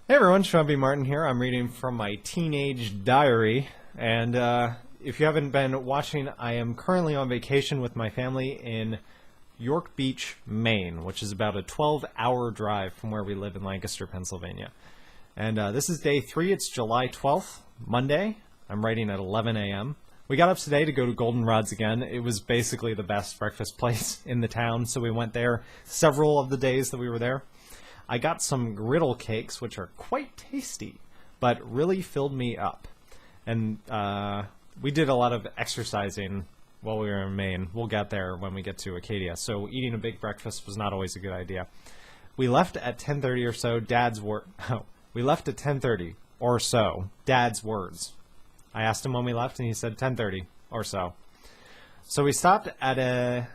Hey everyone, Shawn here. I'm reading from my teenage diary, and if you haven't been watching, I am currently on vacation with my family in York Beach, Maine, which is about a 12-hour drive from where we live in Lancaster, Pennsylvania. And this is day 3. It's July 12th, Monday. I'm writing at 11 a.m. We got up today to go to Goldenrod's again. It was basically the best breakfast place in the town, so we went there several of the days that we were there. I got some griddle cakes, which are quite tasty, but really filled me up. And we did a lot of exercising while we were in Maine. We'll get there when we get to Acadia. So eating a big breakfast was not always a good idea. We left at 10:30 or so. We left at 10:30 or so. Dad's words. I asked him when we left, and he said 10:30 or so. So we stopped at an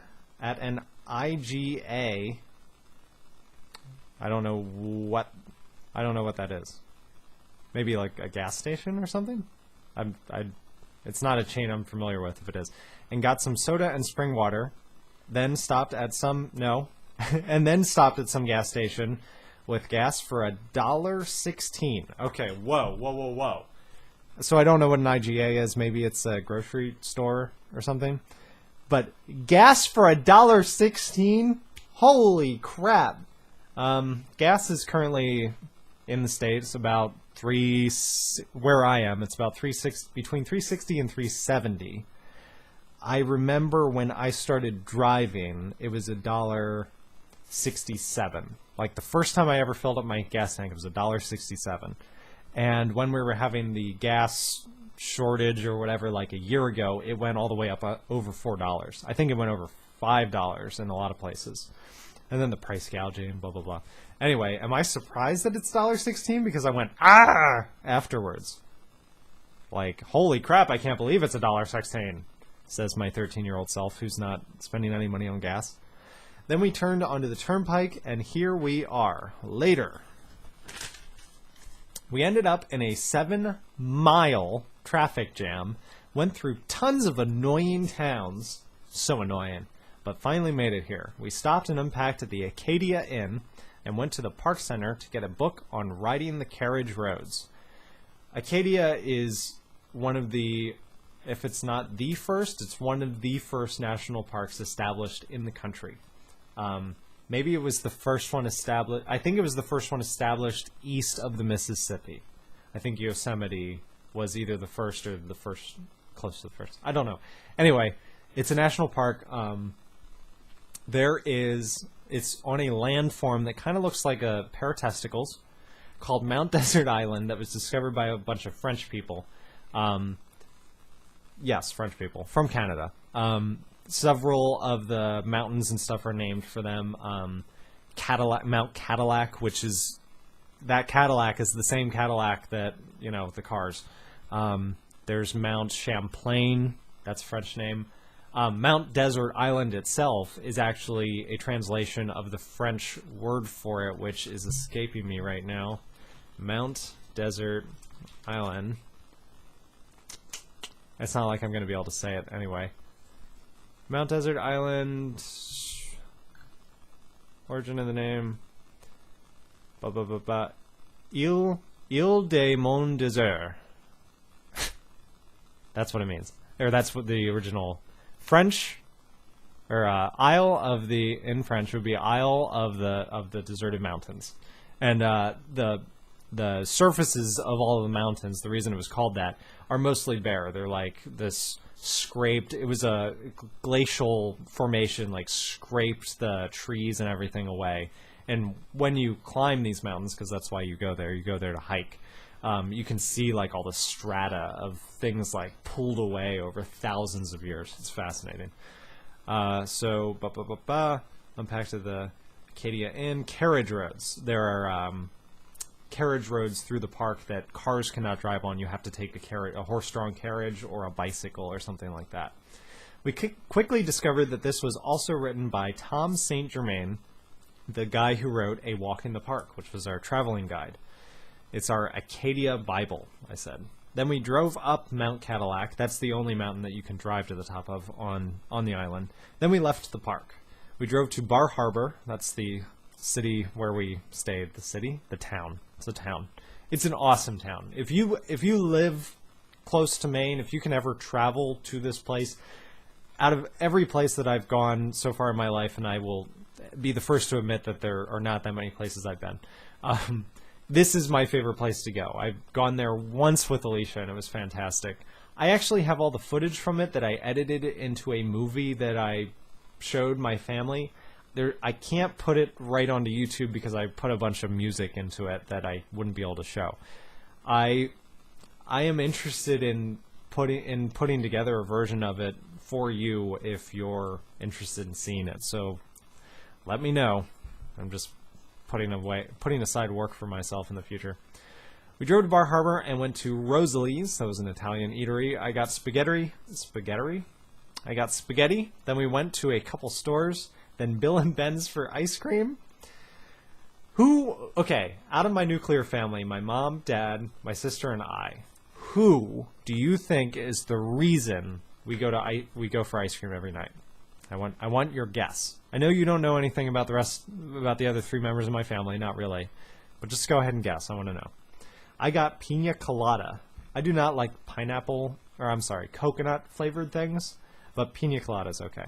IGA. I don't know what that is. Maybe like a gas station or something? It's not a chain I'm familiar with if it is. And got some soda and spring water, then stopped at some and then stopped at some gas station with gas for $1.16. Okay, whoa. So I don't know what an IGA is. Maybe it's a grocery store or something. But gas for $1.16? Holy crap. Gas is currently in the States about where I am, it's about between 360 and 370. I remember when I started driving, it was $1.67. Like the first time I ever filled up my gas tank, it was $1.67. And when we were having the gas shortage or whatever, like a year ago, it went all the way up over $4. I think it went over $5 in a lot of places. And then the price gouging, blah, blah, blah. Anyway, am I surprised that it's $1.16? Because I went, afterwards. Like, holy crap, I can't believe it's $1.16, says my 13-year-old self, who's not spending any money on gas. Then we turned onto the turnpike, and here we are, later. We ended up in a 7-mile traffic jam, went through tons of annoying towns, so annoying, but finally made it here. We stopped and unpacked at the Acadia Inn and went to the Park Center to get a book on riding the carriage roads. Acadia is one of the, if it's not the first, it's one of the first national parks established in the country. Maybe it was the first one established, I think it was the first one established east of the Mississippi. I think Yosemite was either the first or the first, close to the first. I don't know. Anyway, it's a national park. It's on a landform that kind of looks like a pair of testicles called Mount Desert Island that was discovered by a bunch of French people. Yes, French people from Canada. Several of the mountains and stuff are named for them. Mount Cadillac, which is, that Cadillac is the same Cadillac that, the cars. There's Mount Champlain, that's a French name. Mount Desert Island itself is actually a translation of the French word for it, which is escaping me right now. Mount Desert Island. It's not like I'm going to be able to say it anyway. Mount Desert Island. Origin of the name. Ile de Mont Desert. That's what it means. Or that's what the original French, or Isle of the, in French would be Isle of the Deserted Mountains. And the surfaces of all of the mountains, the reason it was called that, are mostly bare. They're like this scraped, it was a glacial formation, like scraped the trees and everything away. And when you climb these mountains, because that's why you go there to hike, you can see like all the strata of things like pulled away over thousands of years. It's fascinating. So, unpacked to the Acadia Inn. Carriage roads. There are carriage roads through the park that cars cannot drive on. You have to take a horse-drawn carriage or a bicycle or something like that. We quickly discovered that this was also written by Tom St. Germain, the guy who wrote A Walk in the Park, which was our traveling guide. It's our Acadia Bible, I said. Then we drove up Mount Cadillac. That's the only mountain that you can drive to the top of on the island. Then we left the park. We drove to Bar Harbor. That's the city where we stayed. The city? The town. It's a town. It's an awesome town. If you live close to Maine, if you can ever travel to this place, out of every place that I've gone so far in my life, and I will be the first to admit that there are not that many places I've been, this is my favorite place to go. I've gone there once with Alicia, and it was fantastic. I actually have all the footage from it that I edited into a movie that I showed my family. I can't put it right onto YouTube because I put a bunch of music into it that I wouldn't be able to show. I am interested in putting together a version of it for you if you're interested in seeing it. So let me know. I'm just putting aside work for myself in the future. We drove to Bar Harbor and went to Rosalie's. That was an Italian eatery. I got spaghetti. I got spaghetti. Then we went to a couple stores. Then Bill and Ben's for ice cream. Okay, out of my nuclear family, my mom, dad, my sister, and I, who do you think is the reason we go for ice cream every night? I want your guess. I know you don't know anything about the other three members of my family, not really, but just go ahead and guess. I want to know. I got pina colada. I do not like coconut flavored things, but pina colada is okay.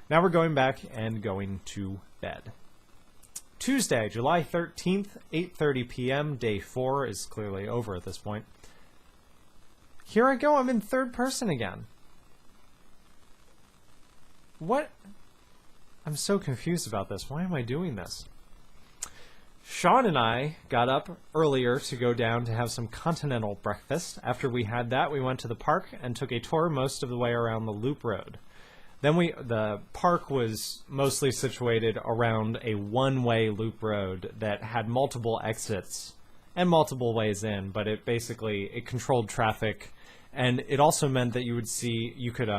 Now we're going back and going to bed. Tuesday, July 13th, 8:30 p.m. Day 4 is clearly over at this point. Here I go. I'm in third person again. What? I'm so confused about this. Why am I doing this? Shawn and I got up earlier to go down to have some continental breakfast. After we had that, we went to the park and took a tour most of the way around the Loop Road. Then the park was mostly situated around a one-way loop road that had multiple exits and multiple ways in, but it controlled traffic, and it also meant that you could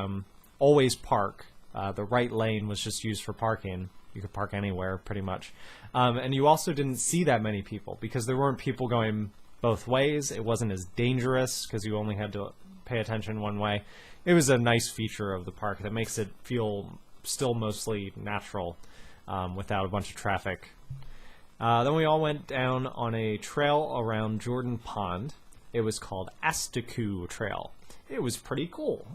always park. The right lane was just used for parking. You could park anywhere, pretty much. And you also didn't see that many people because there weren't people going both ways. It wasn't as dangerous because you only had to pay attention one way. It was a nice feature of the park that makes it feel still mostly natural without a bunch of traffic. Then we all went down on a trail around Jordan Pond. It was called Astaku Trail. It was pretty cool! !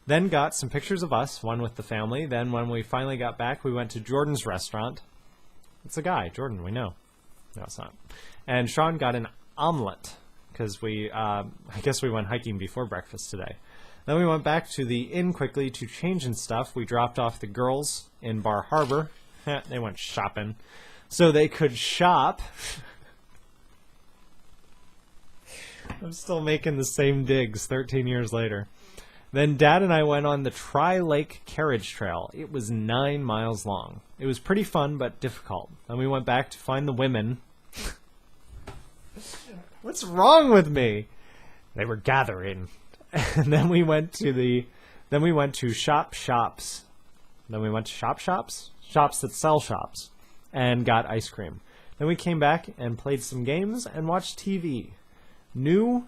Then got some pictures of us, one with the family. Then when we finally got back, we went to Jordan's restaurant. It's a guy, Jordan, we know. No, it's not. And Shawn got an omelet, because I guess we went hiking before breakfast today. Then we went back to the inn quickly to change and stuff. We dropped off the girls in Bar Harbor. They went shopping. So they could shop. I'm still making the same digs 13 years later. Then Dad and I went on the Tri-Lake Carriage Trail. It was 9 miles long. It was pretty fun, but difficult. Then we went back to find the women. What's wrong with me? They were gathering. And then we went to shops. Then we went to shops that sell shops, and got ice cream. Then we came back and played some games and watched TV. New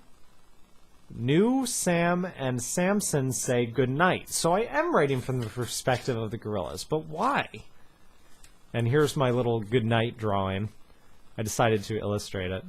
Sam and Samson say goodnight. So I am writing from the perspective of the gorillas, but why? And here's my little goodnight drawing. I decided to illustrate it.